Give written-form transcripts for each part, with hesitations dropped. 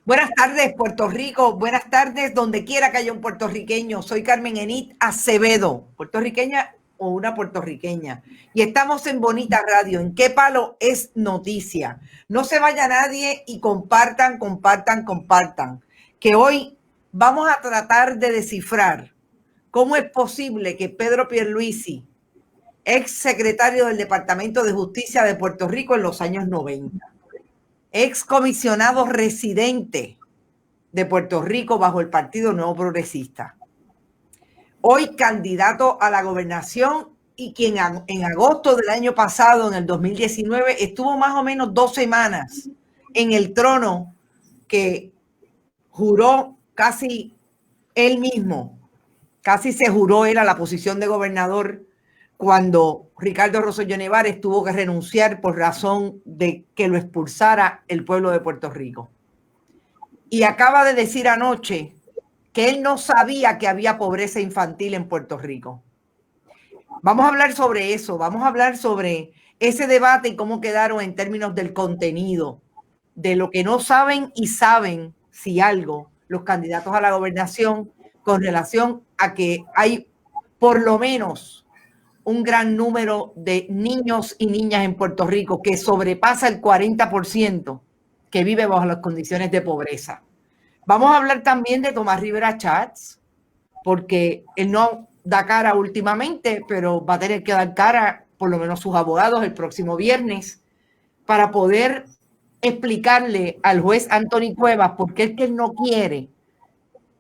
Buenas tardes, Puerto Rico. Buenas tardes, donde quiera que haya un puertorriqueño. Soy Carmen Enit Acevedo, puertorriqueña o una puertorriqueña. Y estamos en Bonita Radio. ¿En qué palo es noticia? No se vaya nadie y compartan, que hoy vamos a tratar de descifrar cómo es posible que Pedro Pierluisi, ex secretario del Departamento de Justicia de Puerto Rico en los años 90, ex comisionado residente de Puerto Rico bajo el Partido Nuevo Progresista, hoy candidato a la gobernación y quien en agosto del año pasado, en el 2019, estuvo más o menos 2 semanas en el trono que juró casi él mismo, casi se juró él a la posición de gobernador cuando Ricardo Rosselló Nevares tuvo que renunciar por razón de que lo expulsara el pueblo de Puerto Rico. Y acaba de decir anoche que él no sabía que había pobreza infantil en Puerto Rico. Vamos a hablar sobre eso, vamos a hablar sobre ese debate y cómo quedaron en términos del contenido, de lo que no saben y saben, si algo, los candidatos a la gobernación con relación a que hay por lo menos un gran número de niños y niñas en Puerto Rico que sobrepasa el 40% que vive bajo las condiciones de pobreza. Vamos a hablar también de Tomás Rivera Schatz, porque él no da cara últimamente, pero va a tener que dar cara, por lo menos sus abogados, el próximo viernes, para poder explicarle al juez Anthony Cuevas por qué es que él no quiere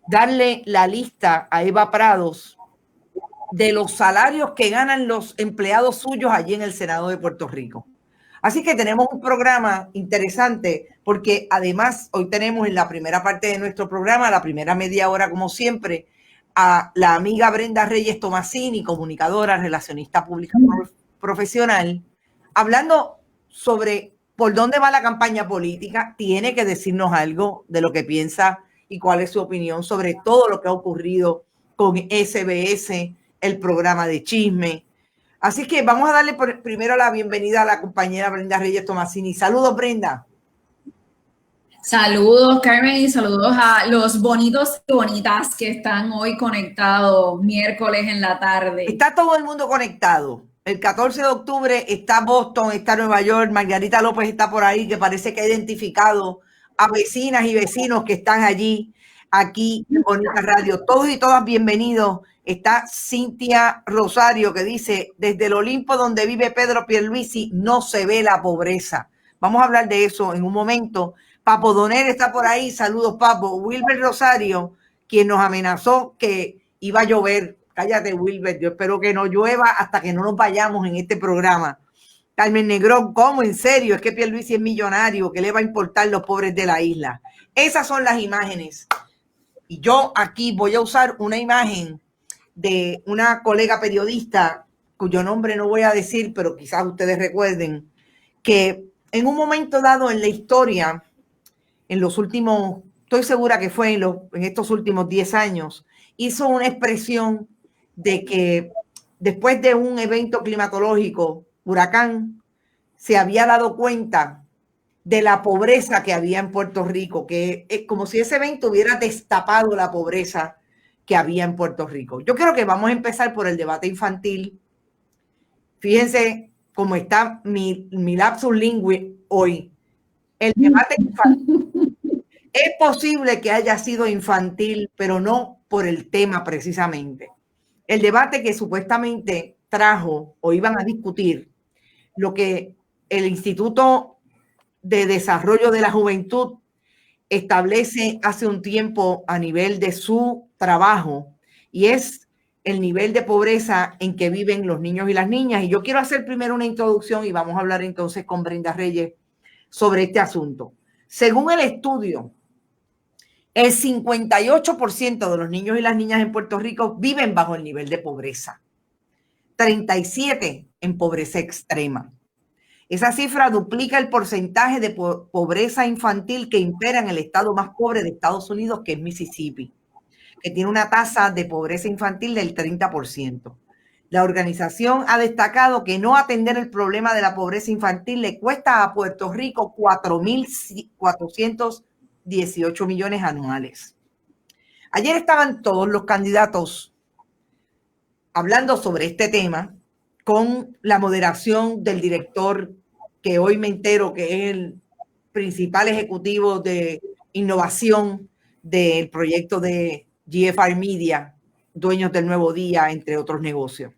darle la lista a Eva Prados de los salarios que ganan los empleados suyos allí en el Senado de Puerto Rico. Así que tenemos un programa interesante porque además hoy tenemos en la primera parte de nuestro programa, la primera media hora como siempre, a la amiga Brenda Reyes Tomasini, comunicadora, relacionista pública profesional, hablando sobre por dónde va la campaña política. Tiene que decirnos algo de lo que piensa y cuál es su opinión sobre todo lo que ha ocurrido con SBS, el programa de chisme. Así que vamos a darle primero la bienvenida a la compañera Brenda Reyes Tomasini. Saludos, Brenda. Saludos, Carmen, y saludos a los bonitos y bonitas que están hoy conectados miércoles en la tarde. Está todo el mundo conectado. El 14 de octubre está Boston, está Nueva York. Margarita López está por ahí, que parece que ha identificado a vecinas y vecinos que están allí, aquí en Bonita Radio. Todos y todas bienvenidos. Está Cintia Rosario, que dice, desde el Olimpo donde vive Pedro Pierluisi no se ve la pobreza. Vamos a hablar de eso en un momento. Papo Donel está por ahí. Saludos, Papo. Wilber Rosario, quien nos amenazó que iba a llover. Cállate, Wilber. Yo espero que no llueva hasta que no nos vayamos en este programa. Carmen Negrón, ¿cómo? ¿En serio? Es que Pierluisi es millonario. ¿Qué le va a importar los pobres de la isla? Esas son las imágenes. Y yo aquí voy a usar una imagen de una colega periodista, cuyo nombre no voy a decir, pero quizás ustedes recuerden, que en un momento dado en la historia, en los últimos, estoy segura que fue en estos últimos 10 años, hizo una expresión de que después de un evento climatológico, huracán, se había dado cuenta de la pobreza que había en Puerto Rico, que es como si ese evento hubiera destapado la pobreza que había en Puerto Rico. Yo creo que vamos a empezar por el debate infantil. Fíjense cómo está mi lapsus lingüe hoy. El debate infantil. Es posible que haya sido infantil, pero no por el tema precisamente. El debate que supuestamente trajo o iban a discutir lo que el Instituto de Desarrollo de la Juventud establece hace un tiempo a nivel de su trabajo, y es el nivel de pobreza en que viven los niños y las niñas. Y yo quiero hacer primero una introducción y vamos a hablar entonces con Brenda Reyes sobre este asunto. Según el estudio, el 58% de los niños y las niñas en Puerto Rico viven bajo el nivel de pobreza, 37% en pobreza extrema. Esa cifra duplica el porcentaje de pobreza infantil que impera en el estado más pobre de Estados Unidos, que es Mississippi, que tiene una tasa de pobreza infantil del 30%. La organización ha destacado que no atender el problema de la pobreza infantil le cuesta a Puerto Rico 4.400 18 millones anuales. Ayer estaban todos los candidatos hablando sobre este tema con la moderación del director, que hoy me entero que es el principal ejecutivo de innovación del proyecto de GFR Media, dueños del Nuevo Día, entre otros negocios.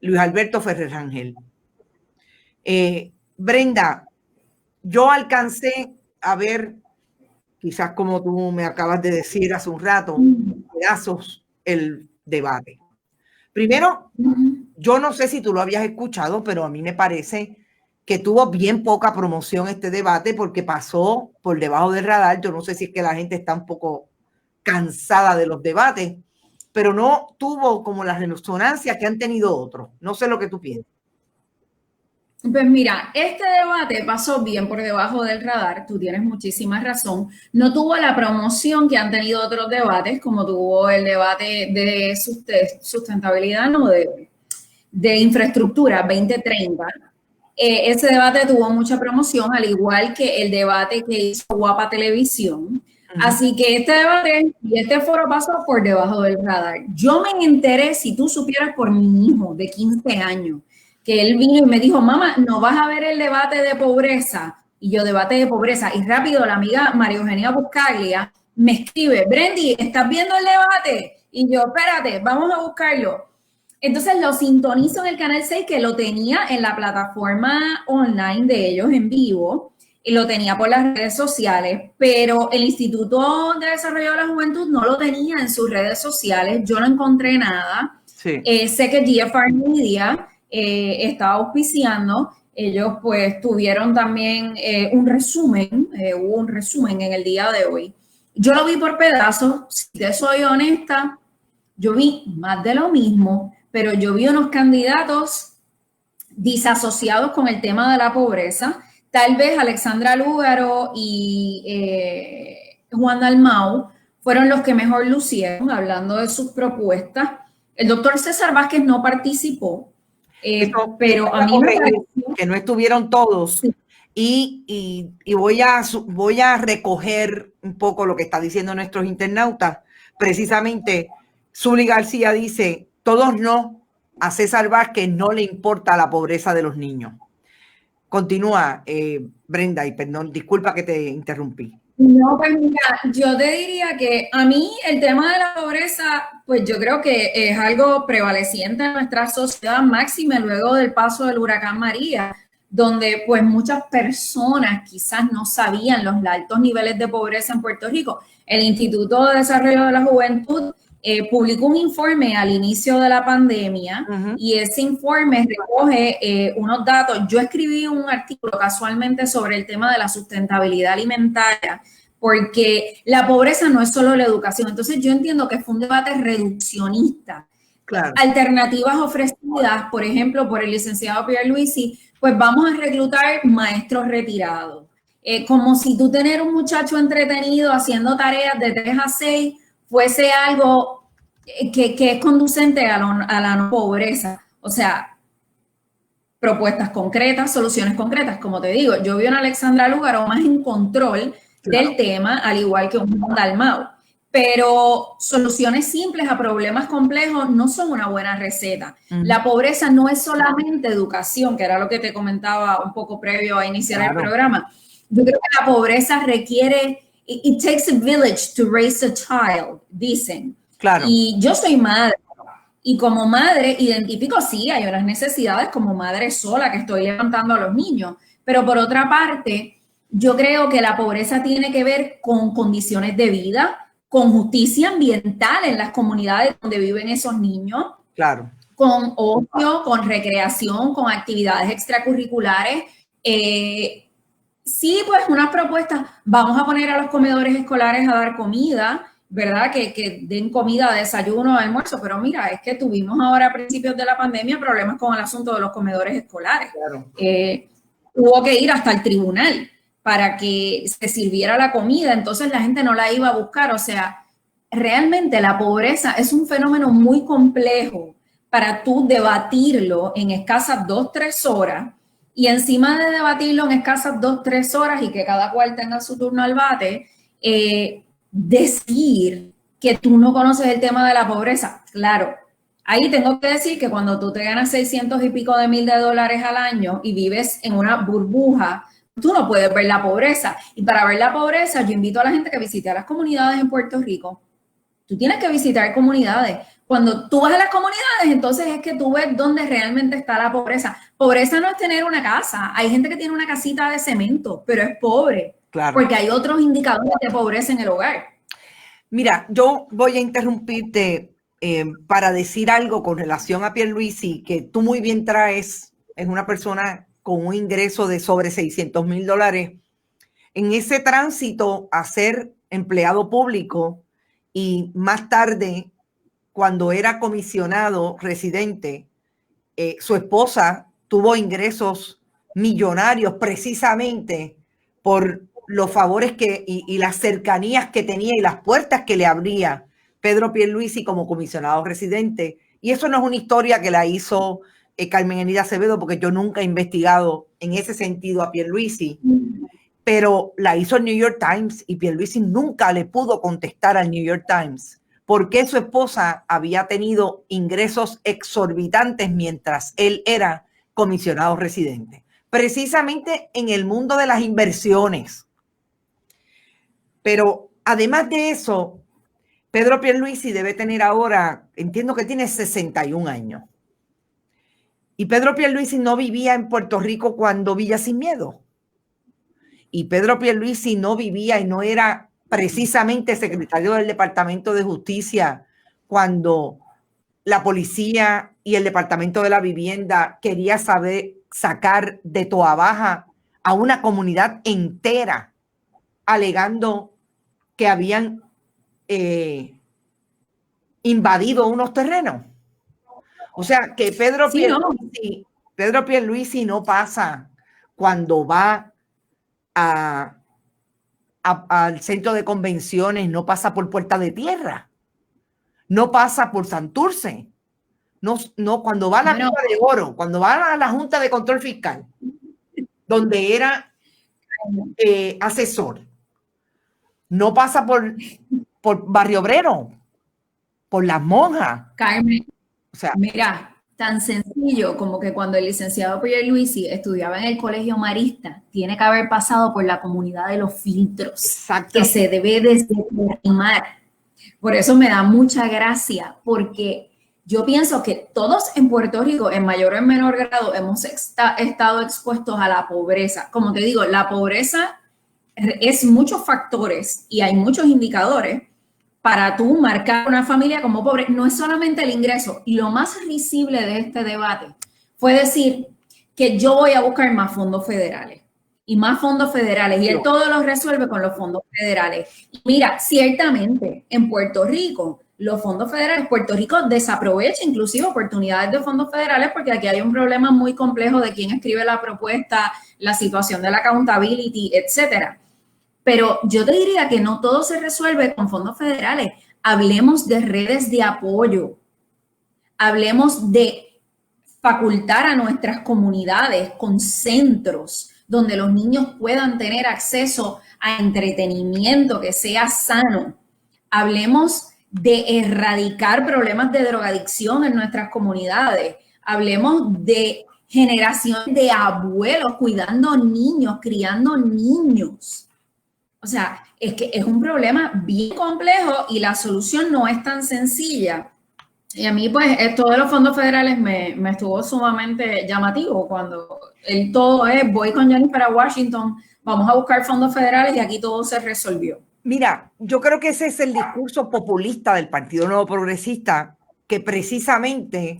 Luis Alberto Ferrer Rangel. Brenda, yo alcancé a ver, quizás como tú me acabas de decir hace un rato, pedazos el debate. Primero, yo no sé si tú lo habías escuchado, pero a mí me parece que tuvo bien poca promoción este debate porque pasó por debajo del radar. Yo no sé si es que la gente está un poco cansada de los debates, pero no tuvo como la resonancia que han tenido otros. No sé lo que tú piensas. Pues mira, este debate pasó bien por debajo del radar, tú tienes muchísima razón. No tuvo la promoción que han tenido otros debates, como tuvo el debate de sustentabilidad, no, de infraestructura 2030. Ese debate tuvo mucha promoción, al igual que el debate que hizo Guapa Televisión. Así que este debate y este foro pasó por debajo del radar. Yo me enteré, si tú supieras, por mi hijo de 15 años, que él vino y me dijo, mamá, ¿no vas a ver el debate de pobreza? Y yo, debate de pobreza. Y rápido la amiga María Eugenia Buscaglia me escribe, Brendy, ¿estás viendo el debate? Y yo, espérate, vamos a buscarlo. Entonces lo sintonizo en el Canal 6, que lo tenía en la plataforma online de ellos en vivo, y lo tenía por las redes sociales, pero el Instituto de Desarrollo de la Juventud no lo tenía en sus redes sociales, yo no encontré nada. Sí. Sé que GFR Media estaba auspiciando, ellos pues tuvieron también un resumen, hubo un resumen en el día de hoy. Yo lo vi por pedazos, si te soy honesta, yo vi más de lo mismo, pero yo vi unos candidatos disasociados con el tema de la pobreza. Tal vez Alexandra Lúgaro y Juan Dalmau fueron los que mejor lucieron hablando de sus propuestas. El doctor César Vázquez no participó, pero a mí me pareció que no estuvieron todos. Sí. Y voy a recoger un poco lo que está diciendo nuestros internautas. Precisamente, Zuli García dice, todos no, a César Vázquez no le importa la pobreza de los niños. Continúa, Brenda, y perdón, disculpa que te interrumpí. No, pues mira, yo te diría que a mí el tema de la pobreza, pues yo creo que es algo prevaleciente en nuestra sociedad, máxima luego del paso del huracán María, donde pues muchas personas quizás no sabían los altos niveles de pobreza en Puerto Rico. El Instituto de Desarrollo de la Juventud publicó un informe al inicio de la pandemia y ese informe recoge unos datos. Yo escribí un artículo casualmente sobre el tema de la sustentabilidad alimentaria, porque la pobreza no es solo la educación. Entonces yo entiendo que fue un debate reduccionista. Claro. Alternativas ofrecidas, por ejemplo, por el licenciado Pierluisi, pues vamos a reclutar maestros retirados. Como si tú tener un muchacho entretenido haciendo tareas de 3 a 6 fuese algo que es conducente a la no pobreza. O sea, propuestas concretas, soluciones concretas. Como te digo, yo vi a una Alexandra Lúgaro más en control del tema, al igual que un Dalmau. Pero soluciones simples a problemas complejos no son una buena receta. La pobreza no es solamente educación, que era lo que te comentaba un poco previo a iniciar el programa. Yo creo que la pobreza requiere... It takes a village to raise a child, dicen. Claro. Y yo soy madre. Y como madre identifico, sí, hay unas necesidades como madre sola que estoy levantando a los niños. Pero por otra parte, yo creo que la pobreza tiene que ver con condiciones de vida, con justicia ambiental en las comunidades donde viven esos niños. Claro. Con ocio, con recreación, con actividades extracurriculares. Sí, pues unas propuestas, vamos a poner a los comedores escolares a dar comida, ¿verdad? Que den comida, desayuno, almuerzo, pero mira, es que tuvimos ahora a principios de la pandemia problemas con el asunto de los comedores escolares. Claro. Hubo que ir hasta el tribunal para que se sirviera la comida, entonces la gente no la iba a buscar. O sea, realmente la pobreza es un fenómeno muy complejo para tú debatirlo en escasas 2-3 horas Y encima de debatirlo en escasas 2, 3 horas y que cada cual tenga su turno al bate, decir que tú no conoces el tema de la pobreza. Claro, ahí tengo que decir que cuando tú te ganas 600 y pico de mil de dólares al año y vives en una burbuja, tú no puedes ver la pobreza. Y para ver la pobreza, yo invito a la gente que visite a las comunidades en Puerto Rico. Tú tienes que visitar comunidades. Cuando tú vas a las comunidades, entonces es que tú ves dónde realmente está la pobreza. Pobreza no es tener una casa. Hay gente que tiene una casita de cemento, pero es pobre. Claro. Porque hay otros indicadores de pobreza en el hogar. Mira, yo voy a interrumpirte para decir algo con relación a Pierluisi, que tú muy bien traes. Es una persona con un ingreso de sobre $600,000. En ese tránsito a ser empleado público y más tarde, cuando era comisionado residente, su esposa tuvo ingresos millonarios precisamente por los favores y las cercanías que tenía y las puertas que le abría Pedro Pierluisi como comisionado residente. Y eso no es una historia que la hizo Carmen Enid Acevedo, porque yo nunca he investigado en ese sentido a Pierluisi, pero la hizo el New York Times y Pierluisi nunca le pudo contestar al New York Times por qué su esposa había tenido ingresos exorbitantes mientras él era comisionado residente, precisamente en el mundo de las inversiones. Pero además de eso, Pedro Pierluisi debe tener ahora, entiendo que tiene 61 años. Y Pedro Pierluisi no vivía en Puerto Rico cuando Villa Sin Miedo. Y Pedro Pierluisi no vivía y no era precisamente secretario del Departamento de Justicia cuando la policía y el Departamento de la Vivienda quería sacar de Toa Baja a una comunidad entera, alegando que habían invadido unos terrenos. O sea, que Pedro Pierluisi no pasa cuando va al centro de convenciones, no pasa por Puerta de Tierra, no pasa por Santurce, no cuando va a la Cuba de Oro, cuando va a la Junta de Control Fiscal, donde era asesor, no pasa por Barrio Obrero, por Las Monjas. Carmen, o sea, mira, tan sencillo como que cuando el licenciado Pierluisi estudiaba en el Colegio Marista, tiene que haber pasado por la comunidad de los filtros, que se debe desestimar. Por eso me da mucha gracia, porque yo pienso que todos en Puerto Rico, en mayor o en menor grado, hemos estado expuestos a la pobreza. Como te digo, la pobreza es muchos factores y hay muchos indicadores para tú marcar una familia como pobre. No es solamente el ingreso. Y lo más risible de este debate fue decir que yo voy a buscar más fondos federales y más fondos federales. Y él todo lo resuelve con los fondos federales. Y mira, ciertamente en Puerto Rico, los fondos federales, Puerto Rico desaprovecha inclusive oportunidades de fondos federales porque aquí hay un problema muy complejo de quién escribe la propuesta, la situación de la accountability, etcétera. Pero yo te diría que no todo se resuelve con fondos federales. Hablemos de redes de apoyo. Hablemos de facultar a nuestras comunidades con centros donde los niños puedan tener acceso a entretenimiento que sea sano. Hablemos de erradicar problemas de drogadicción en nuestras comunidades. Hablemos de generación de abuelos cuidando niños, criando niños. O sea, es que es un problema bien complejo y la solución no es tan sencilla. Y a mí, pues, esto de los fondos federales me estuvo sumamente llamativo cuando el todo es, voy con Jennifer a Washington, vamos a buscar fondos federales y aquí todo se resolvió. Mira, yo creo que ese es el discurso populista del Partido Nuevo Progresista, que precisamente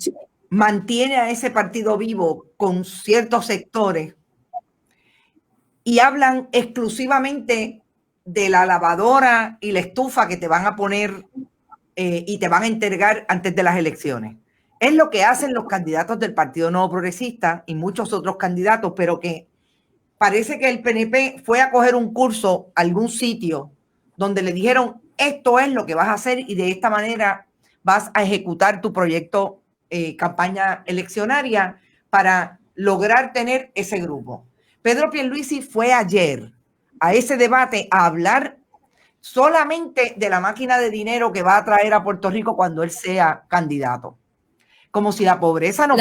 mantiene a ese partido vivo con ciertos sectores y hablan exclusivamente de la lavadora y la estufa que te van a poner y te van a entregar antes de las elecciones. Es lo que hacen los candidatos del Partido Nuevo Progresista y muchos otros candidatos, pero que parece que el PNP fue a coger un curso a algún sitio donde le dijeron, esto es lo que vas a hacer y de esta manera vas a ejecutar tu proyecto campaña eleccionaria para lograr tener ese grupo. Pedro Pierluisi fue ayer a ese debate a hablar solamente de la máquina de dinero que va a traer a Puerto Rico cuando él sea candidato. Como si la pobreza no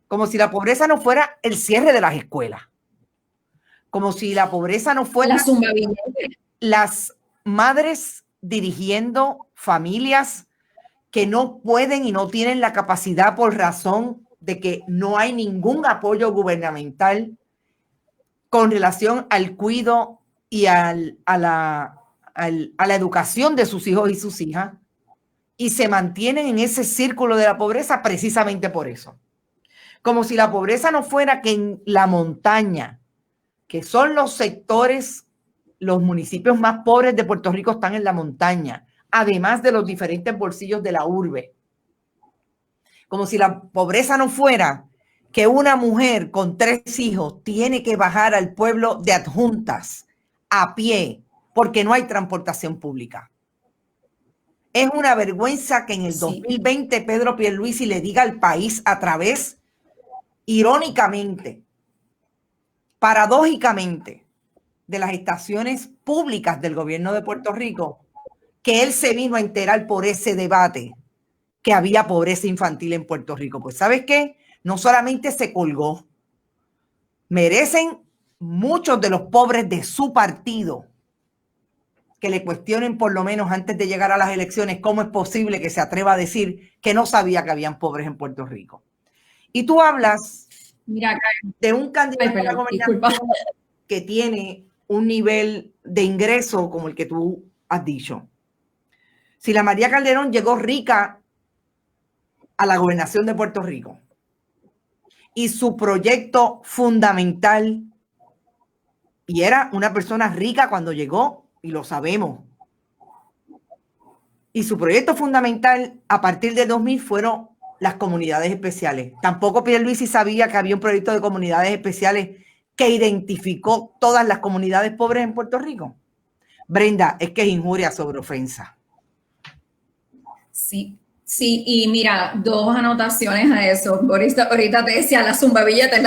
como si la pobreza no fuera el cierre de las escuelas. Como si la pobreza no fuera las madres dirigiendo familias que no pueden y no tienen la capacidad por razón de que no hay ningún apoyo gubernamental con relación al cuidado y a la educación de sus hijos y sus hijas, y se mantienen en ese círculo de la pobreza precisamente por eso. Como si la pobreza no fuera que en la montaña, que son los sectores, los municipios más pobres de Puerto Rico están en la montaña, además de los diferentes bolsillos de la urbe. Como si la pobreza no fuera que una mujer con 3 hijos tiene que bajar al pueblo de Adjuntas a pie porque no hay transportación pública. Es una vergüenza que en el 2020 Pedro Pierluisi le diga al país a través, irónicamente, paradójicamente, de las estaciones públicas del gobierno de Puerto Rico, que él se vino a enterar por ese debate que había pobreza infantil en Puerto Rico. Pues ¿sabes qué? No solamente se colgó, merecen muchos de los pobres de su partido que le cuestionen por lo menos antes de llegar a las elecciones cómo es posible que se atreva a decir que no sabía que habían pobres en Puerto Rico. Y tú hablas de un candidato a la gobernación que tiene un nivel de ingreso como el que tú has dicho. Si la María Calderón llegó rica a la gobernación de Puerto Rico y su proyecto fundamental, y era una persona rica cuando llegó, y lo sabemos, y su proyecto fundamental a partir de 2000 fueron las comunidades especiales. Tampoco Pierluisi sabía que había un proyecto de comunidades especiales que identificó todas las comunidades pobres en Puerto Rico. Brenda, es que es injuria sobre ofensa. Sí, y mira, 2 anotaciones a eso. Ahorita te decía la zumbabilletes.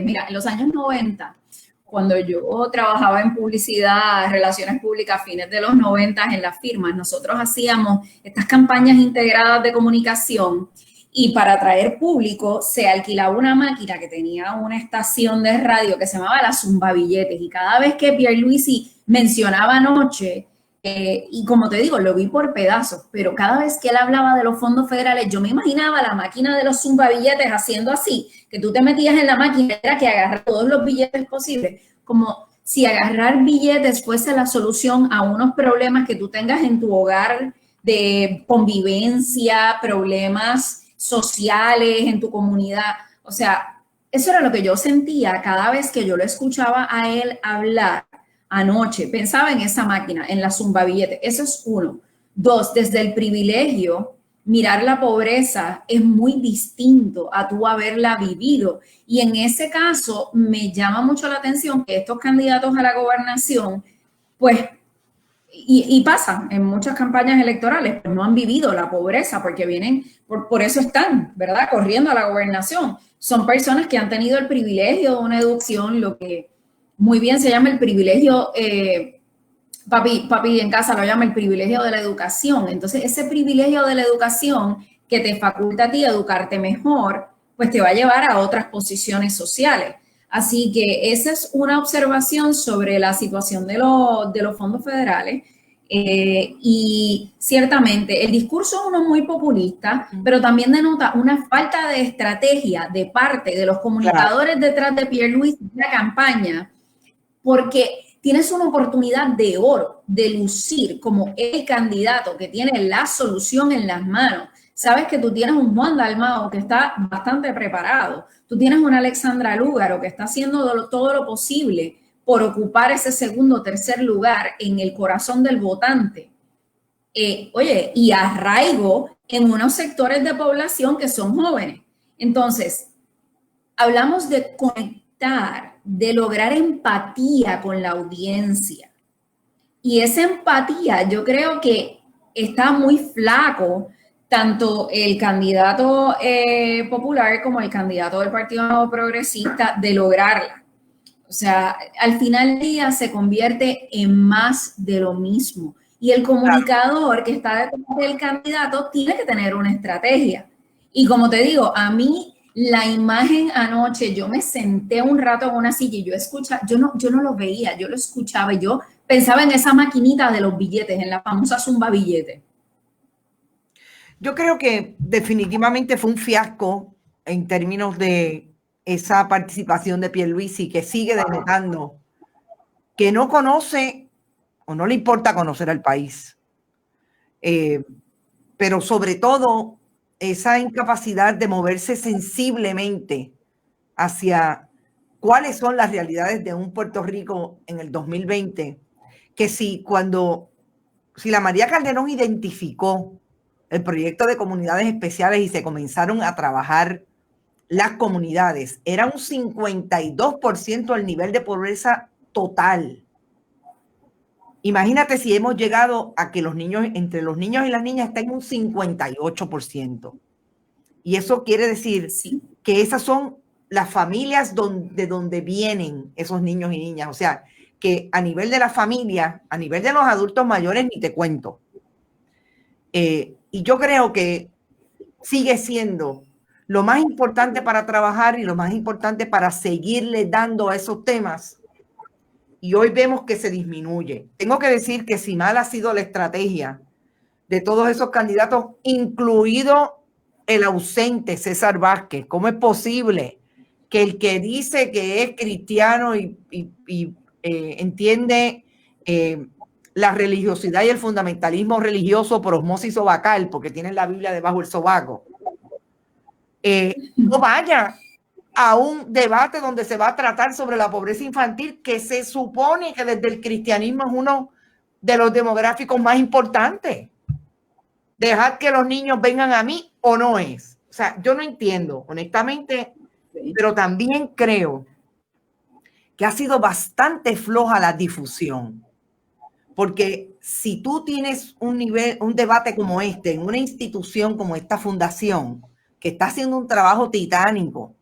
Mira, en los años 90, cuando yo trabajaba en publicidad, relaciones públicas, fines de los 90 en las firmas, nosotros hacíamos estas campañas integradas de comunicación y para atraer público se alquilaba una máquina que tenía una estación de radio que se llamaba la zumbabilletes, y cada vez que Pierluisi mencionaba anoche, y como te digo, lo vi por pedazos, pero cada vez que él hablaba de los fondos federales, yo me imaginaba la máquina de los zumbabilletes haciendo así, que tú te metías en la máquina, era que agarrar todos los billetes posibles, como si agarrar billetes fuese la solución a unos problemas que tú tengas en tu hogar de convivencia, problemas sociales en tu comunidad. O sea, eso era lo que yo sentía cada vez que yo lo escuchaba a él hablar. Anoche pensaba en esa máquina, en la zumbabillete. Eso es 1. 2, desde el privilegio, mirar la pobreza es muy distinto a tú haberla vivido. Y en ese caso me llama mucho la atención que estos candidatos a la gobernación, pues, y pasan en muchas campañas electorales, pues no han vivido la pobreza porque vienen, por eso están, ¿verdad?, corriendo a la gobernación. Son personas que han tenido el privilegio de una educación, lo que muy bien se llama el privilegio, papi en casa lo llama el privilegio de la educación. Entonces, ese privilegio de la educación que te faculta a ti educarte mejor, pues te va a llevar a otras posiciones sociales. Así que esa es una observación sobre la situación de los fondos federales. Y ciertamente el discurso es uno muy populista, pero también denota una falta de estrategia de parte de los comunicadores detrás de Pierluisi en la campaña, porque tienes una oportunidad de oro de lucir como el candidato que tiene la solución en las manos. Sabes que tú tienes un Juan Dalmau que está bastante preparado. Tú tienes una Alexandra Lúgaro que está haciendo todo lo posible por ocupar ese segundo o tercer lugar en el corazón del votante. Oye, y arraigo en unos sectores de población que son jóvenes. Entonces, hablamos de conectar, de lograr empatía con la audiencia. Y esa empatía yo creo que está muy flaco tanto el candidato popular como el candidato del Partido Nuevo Progresista de lograrla. O sea, al final del día se convierte en más de lo mismo. Y el comunicador que está detrás del candidato tiene que tener una estrategia. Y como te digo, a mí la imagen anoche, yo me senté un rato en una silla y yo no lo veía, yo lo escuchaba y yo pensaba en esa maquinita de los billetes, en la famosa zumba billete. Yo creo que definitivamente fue un fiasco en términos de esa participación de Pierluisi, que sigue denotando que no conoce o no le importa conocer al país. Pero sobre todo esa incapacidad de moverse sensiblemente hacia cuáles son las realidades de un Puerto Rico en el 2020, que si la María Calderón identificó el proyecto de comunidades especiales y se comenzaron a trabajar las comunidades, era un 52% el nivel de pobreza total. Imagínate si hemos llegado a que entre los niños y las niñas está en un 58%. Y eso quiere decir que esas son las familias de donde vienen esos niños y niñas. O sea, que a nivel de la familia, a nivel de los adultos mayores, ni te cuento. Y yo creo que sigue siendo lo más importante para trabajar y lo más importante para seguirle dando a esos temas. Y hoy vemos que se disminuye. Tengo que decir que si mal ha sido la estrategia de todos esos candidatos, incluido el ausente César Vázquez, ¿cómo es posible que el que dice que es cristiano y entiende la religiosidad y el fundamentalismo religioso por osmosis sobacal, porque tienen la Biblia debajo del sobaco, no vaya a un debate donde se va a tratar sobre la pobreza infantil, que se supone que desde el cristianismo es uno de los demográficos más importantes? Dejar que los niños vengan a mí o no es. O sea, yo no entiendo, honestamente, pero también creo que ha sido bastante floja la difusión. Porque si tú tienes un debate como este en una institución como esta fundación, que está haciendo un trabajo titánico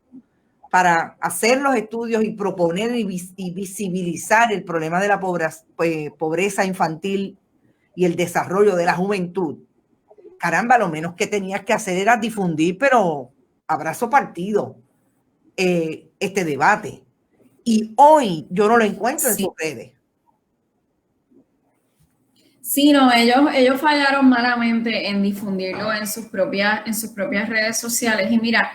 para hacer los estudios y proponer y visibilizar el problema de la pobreza infantil y el desarrollo de la juventud, caramba, lo menos que tenías que hacer era difundir, pero abrazo partido, este debate. Y hoy yo no lo encuentro en sus redes. Sí, no, ellos fallaron malamente en difundirlo en sus propias redes sociales. Y mira,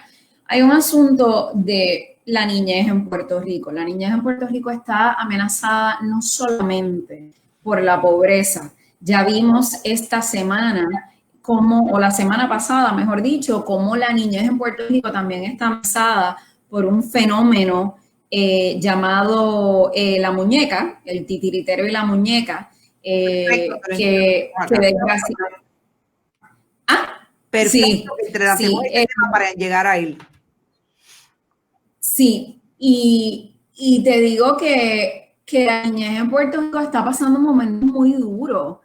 hay un asunto de la niñez en Puerto Rico. La niñez en Puerto Rico está amenazada no solamente por la pobreza. Ya vimos esta semana o la semana pasada, mejor dicho, cómo la niñez en Puerto Rico también está amenazada por un fenómeno llamado la muñeca, el titiritero y la muñeca. Que desgracia. Perfecto, sí, para llegar a él. Sí, y te digo que la niñez en Puerto Rico está pasando un momento muy duro.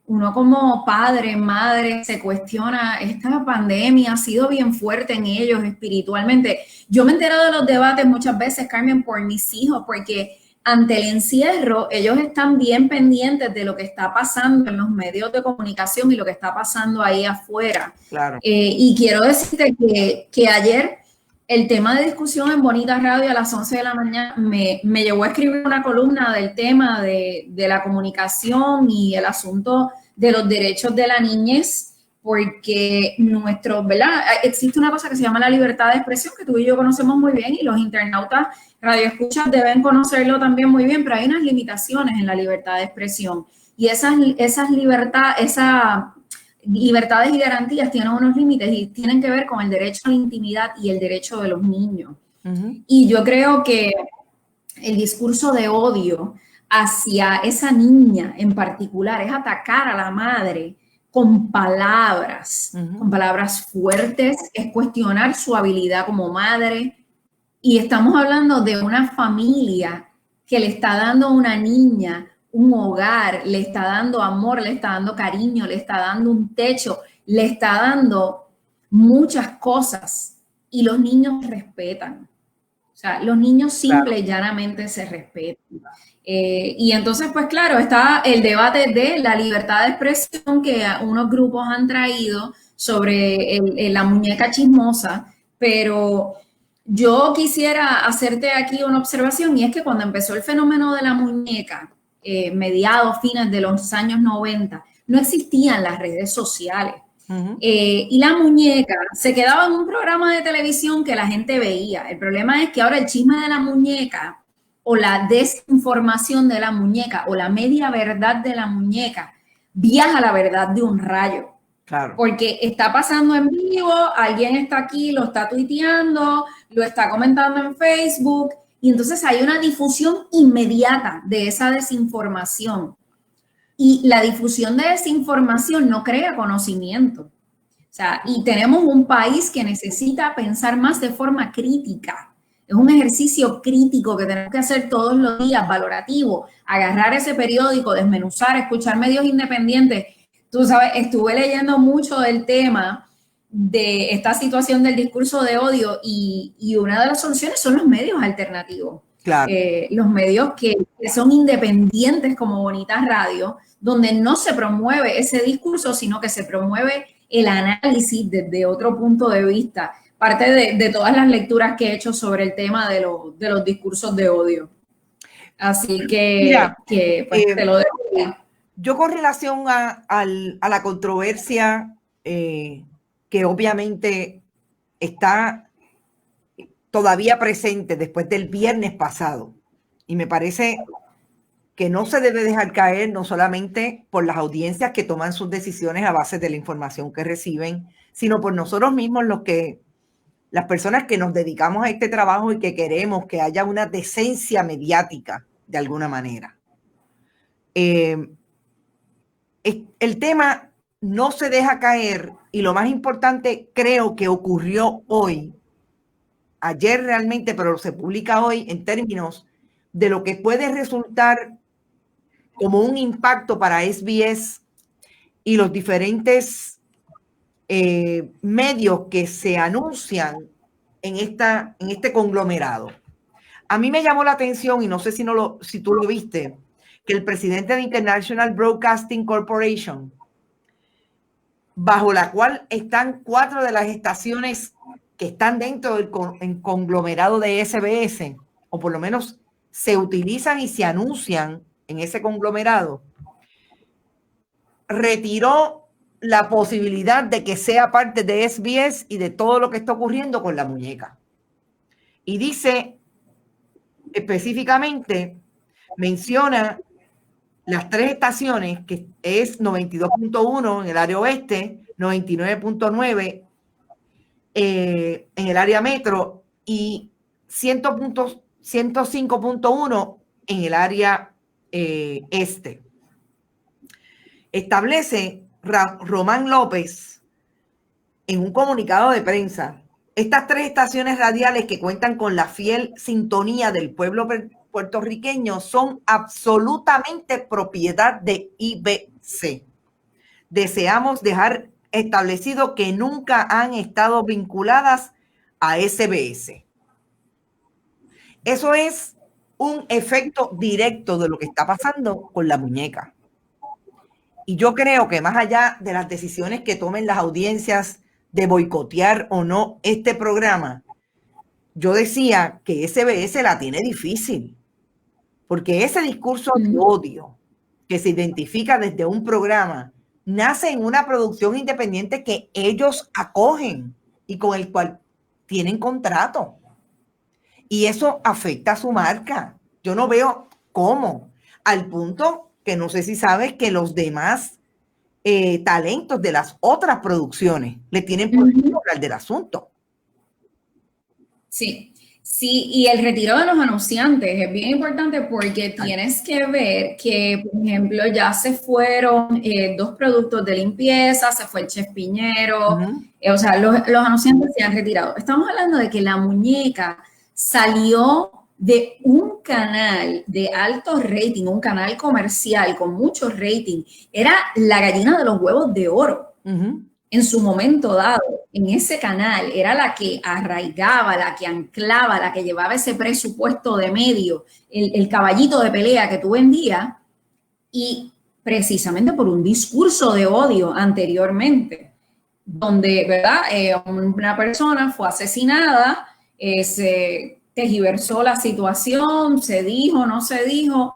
Uno como padre, madre, se cuestiona, esta pandemia ha sido bien fuerte en ellos espiritualmente. Yo me he enterado de los debates muchas veces, Carmen, por mis hijos, porque ante el encierro, ellos están bien pendientes de lo que está pasando en los medios de comunicación y lo que está pasando ahí afuera. Claro. Y quiero decirte que ayer el tema de discusión en Bonita Radio a las 11 de la mañana me llevó a escribir una columna del tema de la comunicación y el asunto de los derechos de la niñez, porque ¿verdad? Existe una cosa que se llama la libertad de expresión, que tú y yo conocemos muy bien, y los internautas radioescuchas deben conocerlo también muy bien, pero hay unas limitaciones en la libertad de expresión. Y esas libertades y garantías tienen unos límites y tienen que ver con el derecho a la intimidad y el derecho de los niños. Uh-huh. Y yo creo que el discurso de odio hacia esa niña en particular es atacar a la madre con palabras fuertes, es cuestionar su habilidad como madre. Y estamos hablando de una familia que le está dando a una niña un hogar, le está dando amor, le está dando cariño, le está dando un techo, le está dando muchas cosas y los niños respetan. O sea, los niños simple y llanamente se respetan. Y entonces, pues claro, está el debate de la libertad de expresión que unos grupos han traído sobre la muñeca chismosa, pero yo quisiera hacerte aquí una observación y es que cuando empezó el fenómeno de la muñeca, mediados, fines de los años 90, no existían las redes sociales. Y la muñeca se quedaba en un programa de televisión que la gente veía. El problema es que ahora el chisme de la muñeca o la desinformación de la muñeca o la media verdad de la muñeca viaja a la verdad de un rayo. Claro. Porque está pasando en vivo, alguien está aquí, lo está tuiteando, lo está comentando en Facebook y entonces hay una difusión inmediata de esa desinformación. Y la difusión de desinformación no crea conocimiento. O sea, y tenemos un país que necesita pensar más de forma crítica. Es un ejercicio crítico que tenemos que hacer todos los días, valorativo, agarrar ese periódico, desmenuzar, escuchar medios independientes. Tú sabes, estuve leyendo mucho del tema de esta situación del discurso de odio y una de las soluciones son los medios alternativos. Claro. Los medios que son independientes como Bonita Radio, donde no se promueve ese discurso, sino que se promueve el análisis desde otro punto de vista, parte de todas las lecturas que he hecho sobre el tema de los discursos de odio. Así que, mira, pues, te lo dejo. Yo con relación a la controversia que obviamente está todavía presente después del viernes pasado, y me parece que no se debe dejar caer no solamente por las audiencias que toman sus decisiones a base de la información que reciben, sino por nosotros mismos, las personas que nos dedicamos a este trabajo y que queremos que haya una decencia mediática de alguna manera. El tema no se deja caer y lo más importante creo que ocurrió hoy, ayer realmente, pero se publica hoy en términos de lo que puede resultar como un impacto para SBS y los diferentes medios que se anuncian en este conglomerado. A mí me llamó la atención, y no sé si tú lo viste, que el presidente de International Broadcasting Corporation, bajo la cual están 4 de las estaciones que están dentro del conglomerado de SBS, o por lo menos se utilizan y se anuncian en ese conglomerado, retiró la posibilidad de que sea parte de SBS y de todo lo que está ocurriendo con la muñeca. Y dice específicamente, menciona las 3 estaciones, que es 92.1 en el área oeste, 99.9 en el área metro y 105.1 en el área este. Establece Román López en un comunicado de prensa: estas 3 estaciones radiales que cuentan con la fiel sintonía del pueblo puertorriqueño son absolutamente propiedad de IBC. Deseamos dejar establecido que nunca han estado vinculadas a SBS. Eso es un efecto directo de lo que está pasando con la muñeca. Y yo creo que más allá de las decisiones que tomen las audiencias de boicotear o no este programa, yo decía que SBS la tiene difícil, porque ese discurso de odio que se identifica desde un programa nace en una producción independiente que ellos acogen y con el cual tienen contrato. Y eso afecta a su marca. Yo no veo cómo, al punto que no sé si sabes que los demás talentos de las otras producciones le tienen prohibido hablar del asunto. Sí, sí, y el retiro de los anunciantes es bien importante porque tienes que ver que, por ejemplo, ya se fueron 2 productos de limpieza, se fue el Chef Piñero, o sea, los anunciantes se han retirado. Estamos hablando de que la muñeca salió de un canal de alto rating, un canal comercial con mucho rating. Era la gallina de los huevos de oro. en su momento dado, en ese canal, era la que arraigaba, la que anclaba, la que llevaba ese presupuesto de medio, el caballito de pelea que tú vendías, y precisamente por un discurso de odio anteriormente, donde, ¿verdad? Una persona fue asesinada, se tergiversó la situación, se dijo, no se dijo,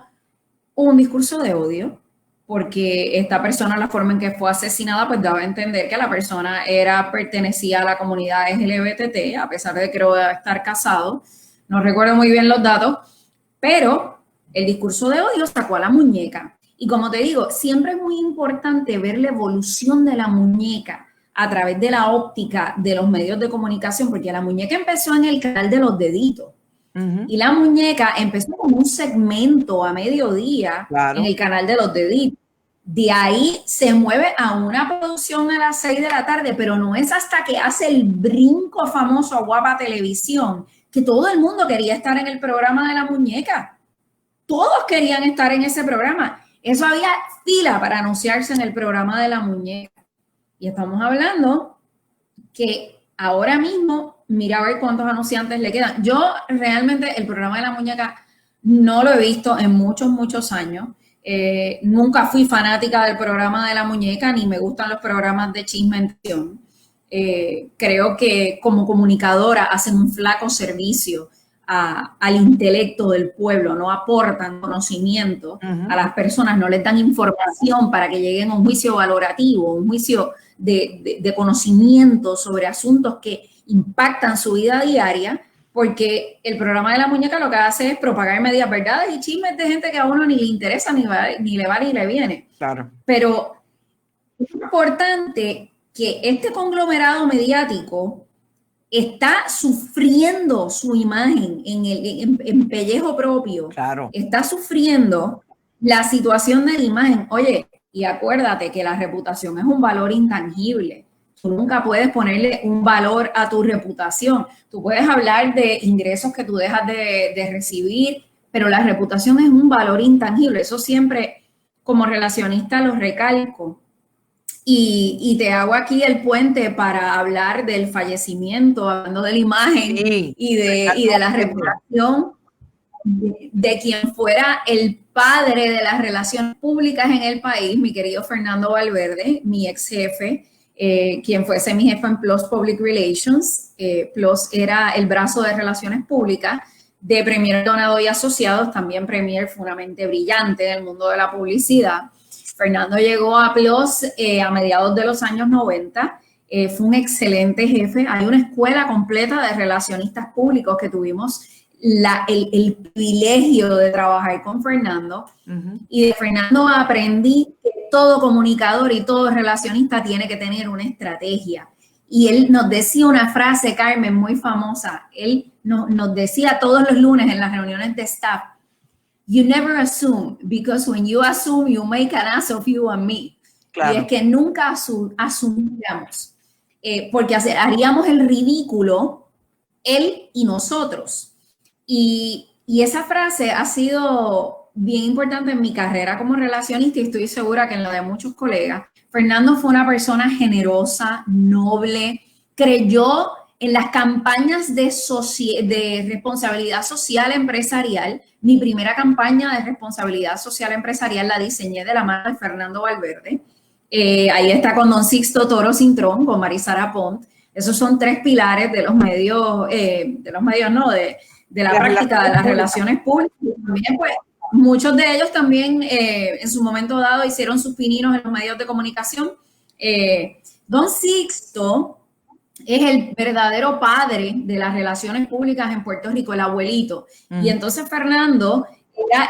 un discurso de odio, porque esta persona, la forma en que fue asesinada, pues daba a entender que la persona pertenecía a la comunidad LGBT, a pesar de que creo estar casado, no recuerdo muy bien los datos, pero el discurso de odio sacó a la muñeca. Y como te digo, siempre es muy importante ver la evolución de la muñeca a través de la óptica de los medios de comunicación, porque la muñeca empezó en el canal de los deditos. Y la muñeca empezó como un segmento a mediodía en el canal de los deditos. De ahí se mueve a una producción a las 6 de la tarde, pero no es hasta que hace el brinco famoso a Guapa Televisión que todo el mundo quería estar en el programa de la muñeca. Todos querían estar en ese programa. Eso había fila para anunciarse en el programa de la muñeca. Y estamos hablando que ahora mismo, mira a ver cuántos anunciantes le quedan. Yo realmente el programa de la muñeca no lo he visto en muchos, muchos años. Nunca fui fanática del programa de la muñeca, ni me gustan los programas de chismentación. Creo que como comunicadora hacen un flaco servicio al intelecto del pueblo, no aportan conocimiento a las personas, no les dan información para que lleguen a un juicio valorativo, un juicio de conocimiento sobre asuntos que impactan su vida diaria, porque el programa de la muñeca lo que hace es propagar medias verdades y chismes de gente que a uno ni le interesa, ni le va ni le viene. Claro. Pero es importante que este conglomerado mediático está sufriendo su imagen en pellejo propio. Claro. Está sufriendo la situación de la imagen. Oye, y acuérdate que la reputación es un valor intangible. Tú nunca puedes ponerle un valor a tu reputación. Tú puedes hablar de ingresos que tú dejas de recibir, pero la reputación es un valor intangible. Eso siempre, como relacionista, lo recalco. Y te hago aquí el puente para hablar del fallecimiento, hablando de la imagen y de la reputación de quien fuera el padre de las relaciones públicas en el país, mi querido Fernando Valverde, mi ex jefe, quien fuese mi jefe en PLUS Public Relations. PLUS era el brazo de relaciones públicas de Premier Donado y Asociados. También Premier fue una mente brillante en el mundo de la publicidad. Fernando llegó a PLUS a mediados de los años 90. Fue un excelente jefe. Hay una escuela completa de relacionistas públicos que tuvimos el privilegio de trabajar con Fernando. Y de Fernando aprendí que todo comunicador y todo relacionista tiene que tener una estrategia. Y él nos decía una frase, Carmen, muy famosa. Él nos decía todos los lunes en las reuniones de staff: you never assume, because when you assume, you make an ass of you and me. Claro. Y es que nunca asumíamos, porque haríamos el ridículo él y nosotros. Y esa frase ha sido bien importante en mi carrera como relacionista y estoy segura que en la de muchos colegas. Fernando fue una persona generosa, noble, creyó en las campañas de responsabilidad social empresarial. Mi primera campaña de responsabilidad social empresarial la diseñé de la mano de Fernando Valverde. Ahí está con Don Sixto Toro Cintrón, con Marisara Pont. Esos son tres pilares de los medios, de la práctica de las relaciones públicas. También, pues, muchos de ellos también en su momento dado hicieron sus pininos en los medios de comunicación. Don Sixto es el verdadero padre de las relaciones públicas en Puerto Rico, el abuelito. Y entonces Fernando,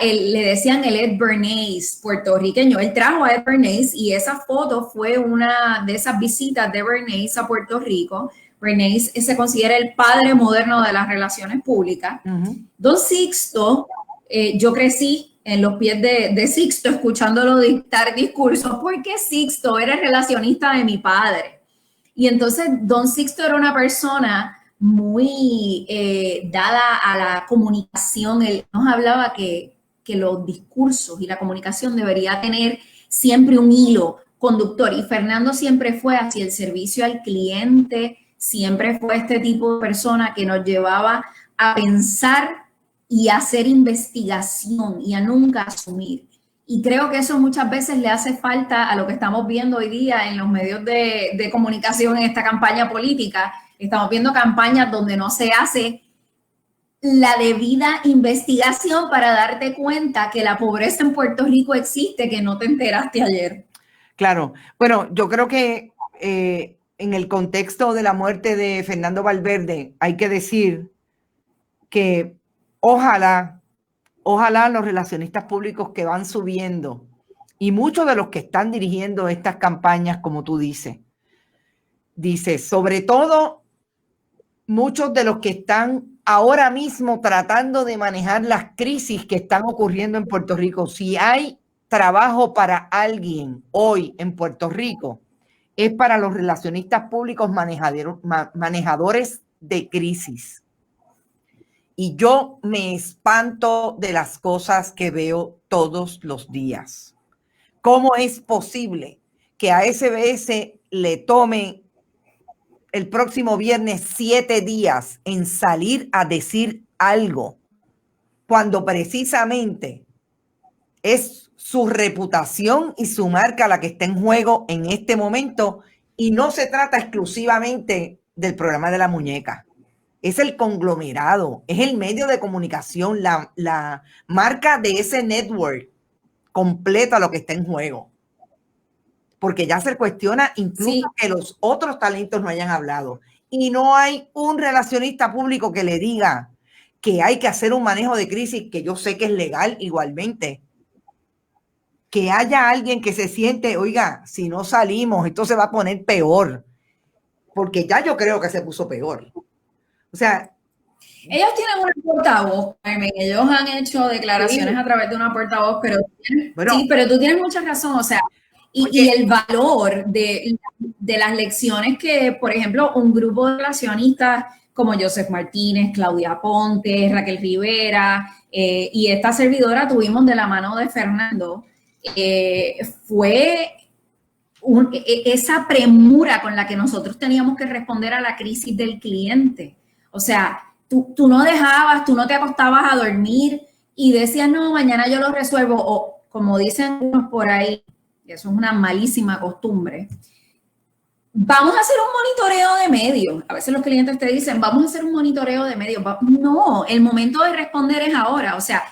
le decían el Ed Bernays puertorriqueño. Él trajo a Ed Bernays y esa foto fue una de esas visitas de Bernays a Puerto Rico. Bernays se considera el padre moderno de las relaciones públicas. Don Sixto, yo crecí en los pies de Sixto escuchándolo dictar discursos porque Sixto era el relacionista de mi padre. Y entonces Don Sixto era una persona muy dada a la comunicación. Él nos hablaba que los discursos y la comunicación debería tener siempre un hilo conductor. Y Fernando siempre fue hacia el servicio al cliente, siempre fue este tipo de persona que nos llevaba a pensar y a hacer investigación y a nunca asumir. Y creo que eso muchas veces le hace falta a lo que estamos viendo hoy día en los medios de comunicación en esta campaña política. Estamos viendo campañas donde no se hace la debida investigación para darte cuenta que la pobreza en Puerto Rico existe, que no te enteraste ayer. Claro. Bueno, yo creo que en el contexto de la muerte de Fernando Valverde hay que decir que ojalá los relacionistas públicos que van subiendo y muchos de los que están dirigiendo estas campañas, como tú dices, sobre todo muchos de los que están ahora mismo tratando de manejar las crisis que están ocurriendo en Puerto Rico. Si hay trabajo para alguien hoy en Puerto Rico, es para los relacionistas públicos manejadores de crisis. Y yo me espanto de las cosas que veo todos los días. ¿Cómo es posible que a SBS le tome el próximo viernes 7 días en salir a decir algo cuando precisamente es su reputación y su marca la que está en juego en este momento? Y no se trata exclusivamente del programa de la muñeca. Es el conglomerado, es el medio de comunicación, la marca de ese network completa lo que está en juego. Porque ya se cuestiona incluso que los otros talentos no hayan hablado. Y no hay un relacionista público que le diga que hay que hacer un manejo de crisis, que yo sé que es legal igualmente. Que haya alguien que se siente, oiga, si no salimos, esto se va a poner peor. Porque ya yo creo que se puso peor. O sea, ellos tienen una portavoz, Carmen. Ellos han hecho declaraciones a través de una portavoz, pero pero tú tienes mucha razón. O sea, y el valor de las lecciones que, por ejemplo, un grupo de relacionistas como Joseph Martínez, Claudia Ponte, Raquel Rivera y esta servidora tuvimos de la mano de Fernando, fue esa premura con la que nosotros teníamos que responder a la crisis del cliente. O sea, tú no dejabas, tú no te acostabas a dormir y decías, no, mañana yo lo resuelvo. O como dicen unos por ahí, eso es una malísima costumbre, vamos a hacer un monitoreo de medios. A veces los clientes te dicen, vamos a hacer un monitoreo de medios. No, el momento de responder es ahora. O sea,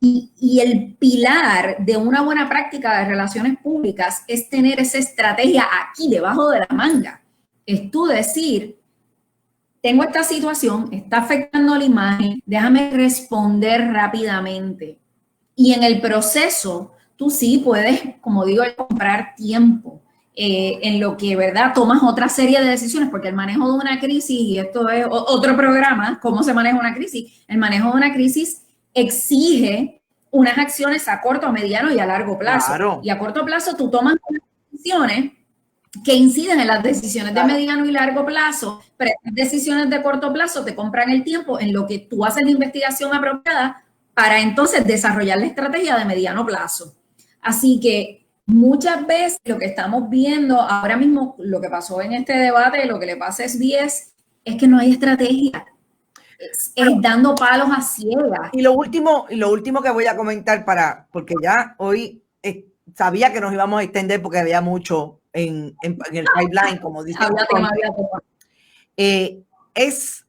y el pilar de una buena práctica de relaciones públicas es tener esa estrategia aquí debajo de la manga. Es tú decir, tengo esta situación, está afectando la imagen, déjame responder rápidamente. Y en el proceso, tú sí puedes, como digo, comprar tiempo en lo que, ¿verdad?, tomas otra serie de decisiones, porque el manejo de una crisis, y esto es otro programa, cómo se maneja una crisis, el manejo de una crisis exige unas acciones a corto, a mediano y a largo plazo. Claro. Y a corto plazo tú tomas decisiones que inciden en las decisiones de mediano y largo plazo, pero las decisiones de corto plazo te compran el tiempo en lo que tú haces la investigación apropiada para entonces desarrollar la estrategia de mediano plazo. Así que muchas veces lo que estamos viendo ahora mismo, lo que pasó en este debate, lo que le pasa a SBS, es que no hay estrategia. Es dando palos a ciegas. Y lo último que voy a comentar porque ya hoy sabía que nos íbamos a extender porque había mucho en el pipeline, como dice. Es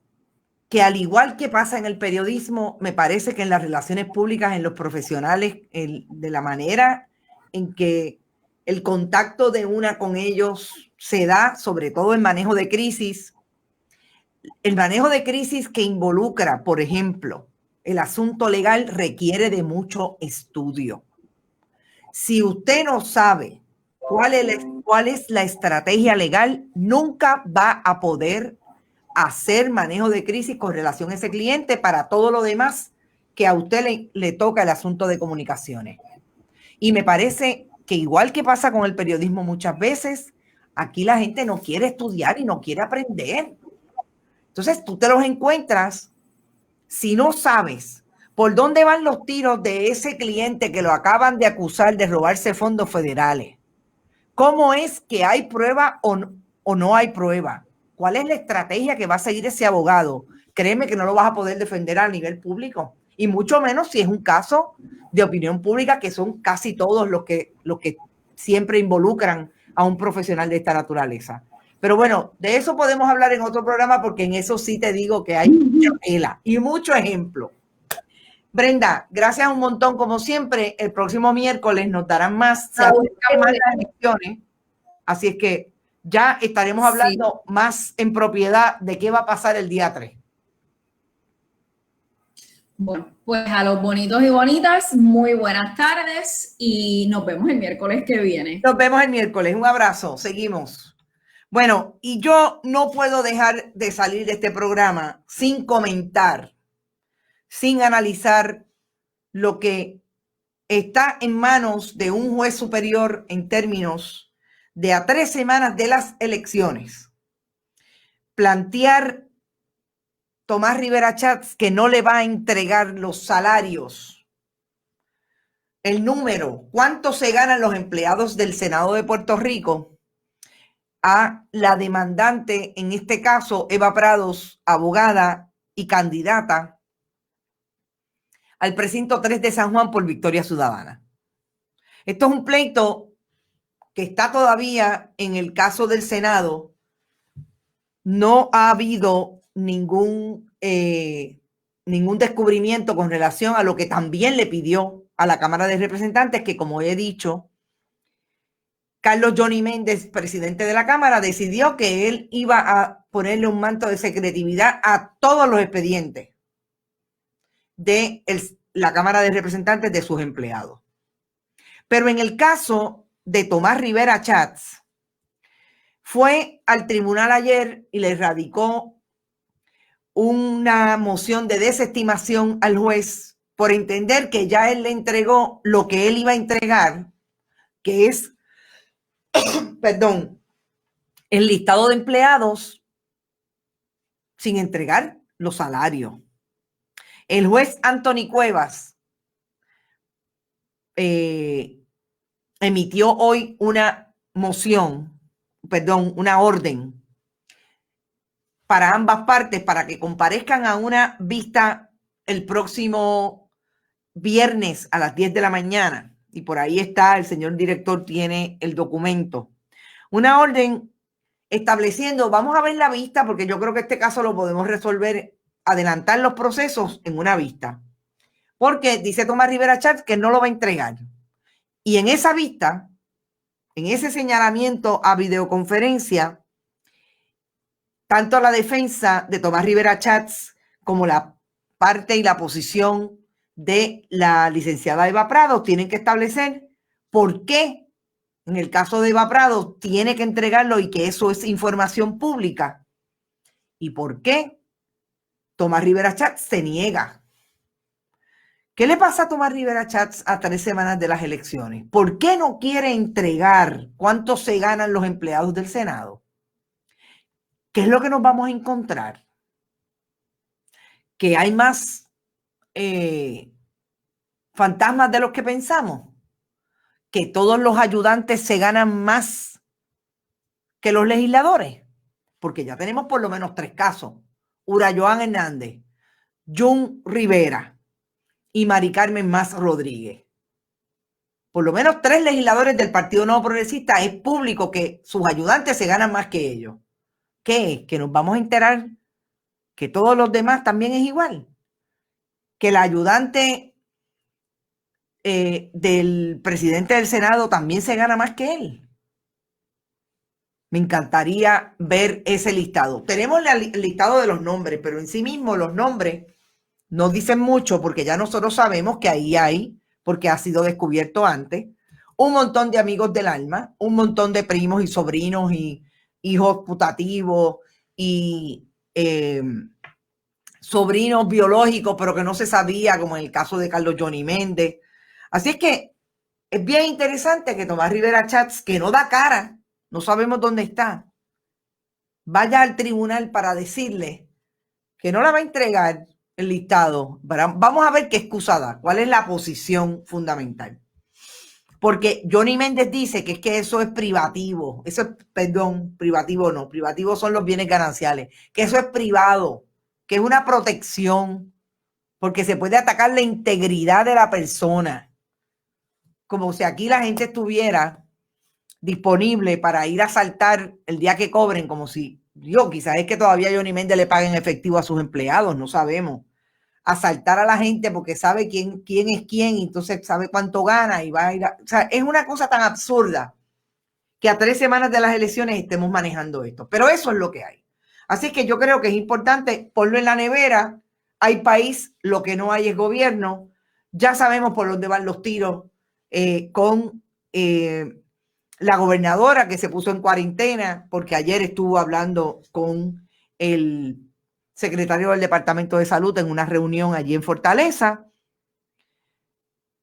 que al igual que pasa en el periodismo, me parece que en las relaciones públicas, en los profesionales, de la manera en que el contacto de una con ellos se da, sobre todo en manejo de crisis, el manejo de crisis que involucra, por ejemplo, el asunto legal requiere de mucho estudio. Si usted no sabe cuál es la estrategia legal, nunca va a poder hacer manejo de crisis con relación a ese cliente para todo lo demás que a usted le toca el asunto de comunicaciones. Y me parece que igual que pasa con el periodismo muchas veces, aquí la gente no quiere estudiar y no quiere aprender. Entonces tú te los encuentras, si no sabes por dónde van los tiros de ese cliente que lo acaban de acusar de robarse fondos federales, ¿Cómo es que hay prueba o no hay prueba? ¿Cuál es la estrategia que va a seguir ese abogado? Créeme que no lo vas a poder defender a nivel público, y mucho menos si es un caso de opinión pública, que son casi todos los que siempre involucran a un profesional de esta naturaleza. Pero bueno, de eso podemos hablar en otro programa, porque en eso sí te digo que hay mucha tela y mucho ejemplo. Brenda, gracias un montón como siempre. El próximo miércoles nos darán más, se acercan más las elecciones, así es que ya estaremos hablando más en propiedad de qué va a pasar el día 3. Bueno, pues a los bonitos y bonitas, muy buenas tardes y nos vemos el miércoles que viene. Nos vemos el miércoles. Un abrazo. Seguimos. Bueno, y yo no puedo dejar de salir de este programa sin comentar, sin analizar lo que está en manos de un juez superior en términos de a 3 semanas de las elecciones. Plantear Tomás Rivera Chats que no le va a entregar los salarios, el número, cuánto se ganan los empleados del Senado de Puerto Rico, a la demandante, en este caso Eva Prados, abogada y candidata al precinto 3 de San Juan por Victoria Ciudadana. Esto es un pleito que está todavía en el caso del Senado. No ha habido ningún descubrimiento con relación a lo que también le pidió a la Cámara de Representantes, que, como he dicho, Carlos Johnny Méndez, presidente de la Cámara, decidió que él iba a ponerle un manto de secretividad a todos los expedientes de la Cámara de Representantes de sus empleados. Pero en el caso de Tomás Rivera Chats, fue al tribunal ayer y le radicó una moción de desestimación al juez por entender que ya él le entregó lo que él iba a entregar, que es, perdón, el listado de empleados, sin entregar los salarios. El juez Anthony Cuevas emitió hoy una orden para ambas partes para que comparezcan a una vista el próximo viernes a las 10 de la mañana. Y por ahí está, el señor director tiene el documento. Una orden estableciendo, vamos a ver la vista, porque yo creo que este caso lo podemos resolver, adelantar los procesos en una vista. Porque dice Tomás Rivera Chats que no lo va a entregar. Y en esa vista, en ese señalamiento a videoconferencia, tanto la defensa de Tomás Rivera Chats como la parte y la posición de la licenciada Eva Prado tienen que establecer por qué, en el caso de Eva Prado, tiene que entregarlo y que eso es información pública, y por qué Tomás Rivera Chats se niega. ¿Qué le pasa a Tomás Rivera Chats a 3 semanas de las elecciones? ¿Por qué no quiere entregar cuánto se ganan los empleados del Senado? ¿Qué es lo que nos vamos a encontrar? Que hay más fantasmas de los que pensamos, que todos los ayudantes se ganan más que los legisladores, porque ya tenemos por lo menos 3 casos: Urayoan Hernández, Jun Rivera y Mari Carmen Más Rodríguez. Por lo menos 3 legisladores del Partido Nuevo Progresista, es público que sus ayudantes se ganan más que ellos. ¿Qué es? ¿Que nos vamos a enterar que todos los demás también es igual? ¿Que el ayudante del presidente del Senado también se gana más que él? Me encantaría ver ese listado. Tenemos el listado de los nombres, pero en sí mismo los nombres no dicen mucho, porque ya nosotros sabemos que ahí hay, porque ha sido descubierto antes, un montón de amigos del alma, un montón de primos y sobrinos y hijos putativos y sobrinos biológicos, pero que no se sabía, como en el caso de Carlos Johnny Méndez. Así es que es bien interesante que Tomás Rivera Chats, que no da cara, no sabemos dónde está, vaya al tribunal para decirle que no la va a entregar el listado. Vamos a ver qué excusa da, cuál es la posición fundamental. Porque Johnny Méndez dice que es que eso es privativo. Eso es, perdón, privativo no. Privativos son los bienes gananciales. Que eso es privado. Que es una protección. Porque se puede atacar la integridad de la persona. Como si aquí la gente estuviera disponible para ir a asaltar el día que cobren, como si, quizás es que todavía Johnny Méndez le pague en efectivo a sus empleados, no sabemos. Asaltar a la gente porque sabe quién es quién y entonces sabe cuánto gana y va a ir o sea, es una cosa tan absurda que a 3 semanas de las elecciones estemos manejando esto. Pero eso es lo que hay. Así que yo creo que es importante ponerlo en la nevera. Hay país, lo que no hay es gobierno. Ya sabemos por dónde van los tiros con la gobernadora que se puso en cuarentena porque ayer estuvo hablando con el secretario del Departamento de Salud en una reunión allí en Fortaleza.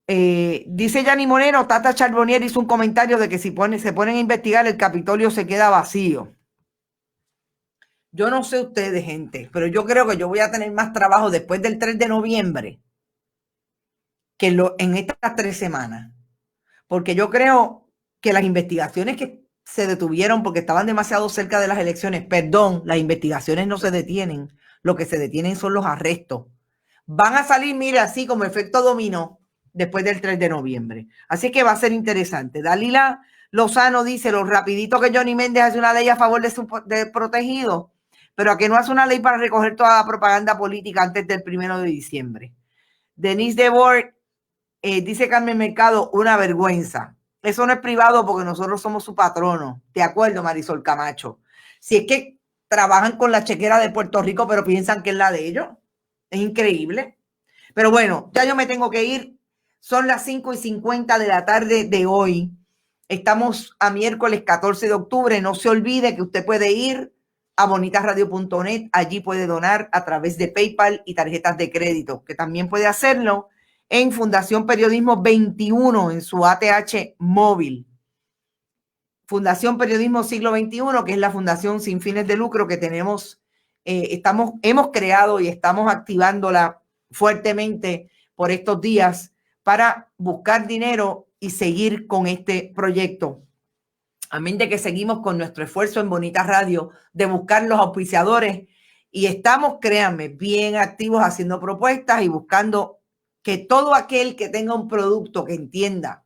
Dice Yanni Moreno, Tata Charbonnier hizo un comentario de que si se ponen a investigar el Capitolio se queda vacío. Yo no sé ustedes, gente, pero yo creo que yo voy a tener más trabajo después del 3 de noviembre que en estas 3 semanas. Porque yo creo que las investigaciones que se detuvieron porque estaban demasiado cerca de las elecciones, perdón, las investigaciones no se detienen, lo que se detienen son los arrestos. Van a salir, mire, así como efecto dominó después del 3 de noviembre. Así que va a ser interesante. Dalila Lozano dice, lo rapidito que Johnny Méndez hace una ley a favor de protegidos, pero a que no hace una ley para recoger toda la propaganda política antes del 1 de diciembre. Denise Debord dice Carmen Mercado, una vergüenza. Eso no es privado porque nosotros somos su patrono. De acuerdo, Marisol Camacho. Si es que trabajan con la chequera de Puerto Rico, pero piensan que es la de ellos. Es increíble. Pero bueno, ya yo me tengo que ir. Son las 5:50 de la tarde de hoy. Estamos a miércoles 14 de octubre. No se olvide que usted puede ir a bonitasradio.net. Allí puede donar a través de PayPal y tarjetas de crédito, que también puede hacerlo en Fundación Periodismo 21 en su ATH móvil. Fundación Periodismo Siglo XXI, que es la fundación sin fines de lucro que tenemos, hemos creado y estamos activándola fuertemente por estos días para buscar dinero y seguir con este proyecto. A mí de que seguimos con nuestro esfuerzo en Bonita Radio de buscar los auspiciadores y estamos, créanme, bien activos haciendo propuestas y buscando que todo aquel que tenga un producto que entienda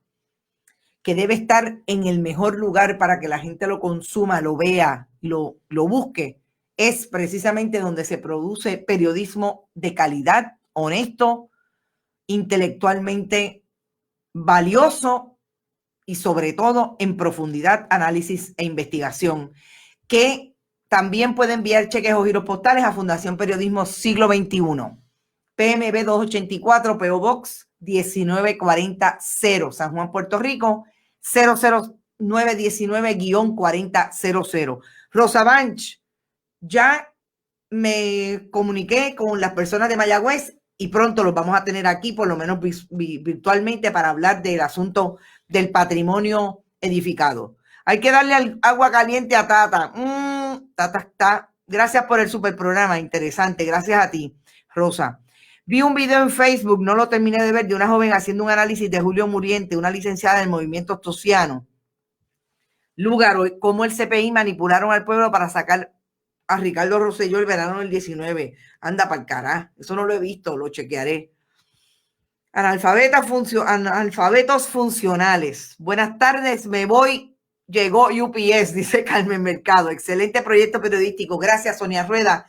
que debe estar en el mejor lugar para que la gente lo consuma, lo vea, lo busque, es precisamente donde se produce periodismo de calidad, honesto, intelectualmente valioso y sobre todo en profundidad, análisis e investigación, que también puede enviar cheques o giros postales a Fundación Periodismo Siglo XXI. PMB 284, PO Box 1940, San Juan, Puerto Rico, 00919-4000. Rosa Banch, ya me comuniqué con las personas de Mayagüez y pronto los vamos a tener aquí, por lo menos virtualmente, para hablar del asunto del patrimonio edificado. Hay que darle agua caliente a Tata. Tata está. Gracias por el super programa, interesante. Gracias a ti, Rosa. Vi un video en Facebook, no lo terminé de ver, de una joven haciendo un análisis de Julio Muriente, una licenciada del movimiento ostosiano. Lúgaro, cómo el CPI manipularon al pueblo para sacar a Ricardo Rosselló el verano del 19. Anda para el carajo. Eso no lo he visto, lo chequearé. Analfabetos funcionales. Buenas tardes, me voy. Llegó UPS, dice Carmen Mercado. Excelente proyecto periodístico. Gracias, Sonia Rueda.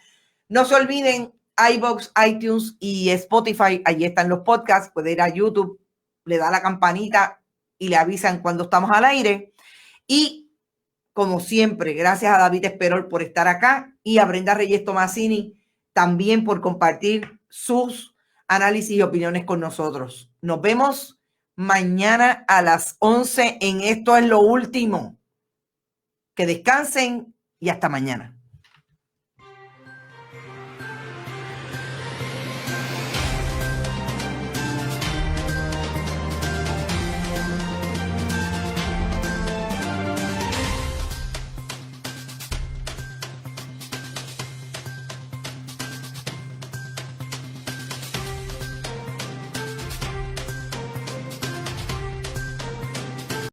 No se olviden, iVoox, iTunes y Spotify. Allí están los podcasts. Puede ir a YouTube, le da la campanita y le avisan cuando estamos al aire. Y como siempre, gracias a David Esperol por estar acá y a Brenda Reyes Tomasini también por compartir sus análisis y opiniones con nosotros. Nos vemos mañana a las 11 en Esto es lo Último. Que descansen y hasta mañana.